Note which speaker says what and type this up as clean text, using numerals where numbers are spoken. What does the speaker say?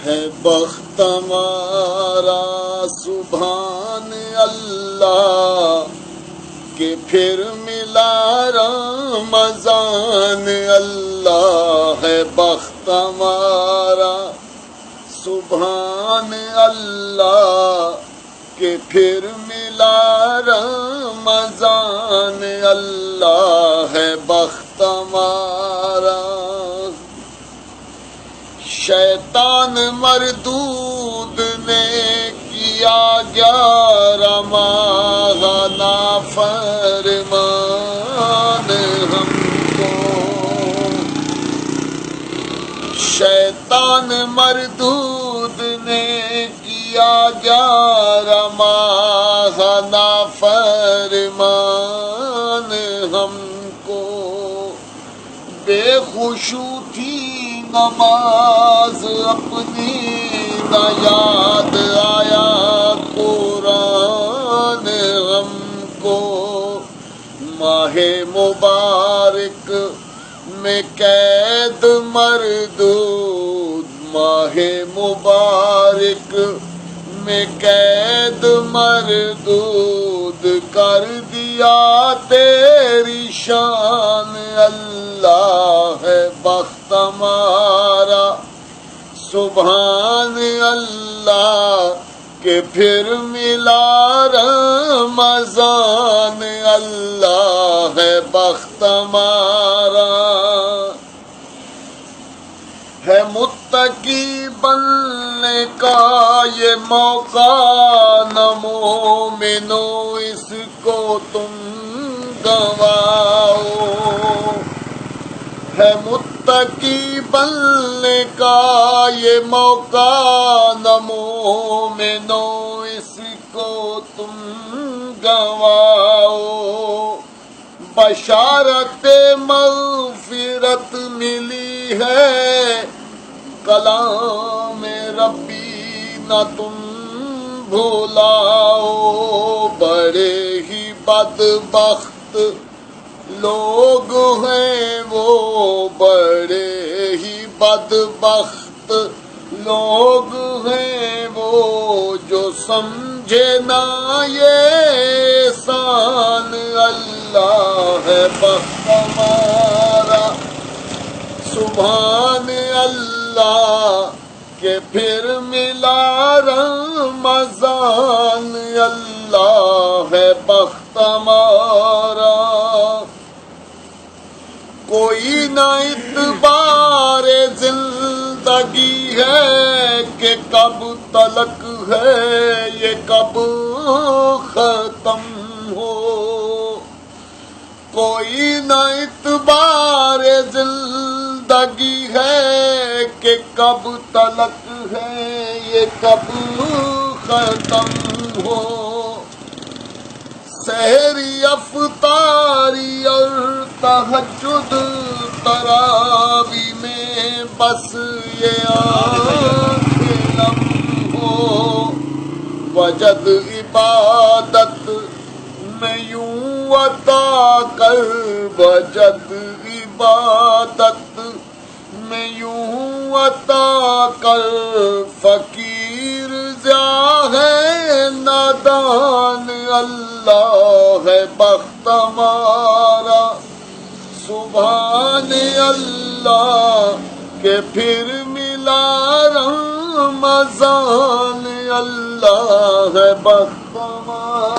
Speaker 1: ہے بخت ہمارا سبحان اللہ کہ پھر ملا رمضان اللہ ہے بخت ہمارا سبحان اللہ کہ پھر ملا رمضان اللہ ہے بخت ہمارا شیطان مردود نے کیا 11 ماہ نافرمان ہم کو شیطان مردود نے کیا 11 ماہ نافرمان ہم کو بے خشوع تھی نماز اپنی نہ یاد آیا قرآن ہم کو ماہ مبارک میں قید مردود ماہ مبارک میں قید مردود کر دیا تیری شان اللہ ہے بخت ہمارا سبحان اللہ کہ پھر ملا رمضان اللہ ہے بخت ہمارا ہے متقی بننے کا یہ موقع نہ مومنو اس کو تم گواؤ ہے متقی بننے کا یہ موقع نہ مومنو اس کو تم گواؤ بشارت مغفرت ملی ہے کلام ربی نہ تم بھولاؤ بڑے ہی بدبخت لوگ ہیں وہ بڑے ہی بدبخت لوگ ہیں وہ جو سمجھے نہ یہ احسان اللہ ہے بخت ہمارا سبحان اللہ کہ پھر ملا رمضان اللہ ہے بخت ہمارا کوئی نہ اعتبار زندگی ہے کہ کب تلک ہے یہ کب ختم ہو کوئی نہ اعتبار زندگی ہے کہ کب تلک ہے یہ کب ختم ہو سحری افطاری اور تہجد تراوی میں بس یہ آنکھیں لم ہو وجد عبادت میں یوں عطا کر وجد عبادت میں یوں عطا کر فقیر ضیاء ہے نادان اللہ ہے بخت ہمارا سبحان اللہ کہ پھر ملا رمضان اللہ ہے بخت ہمارا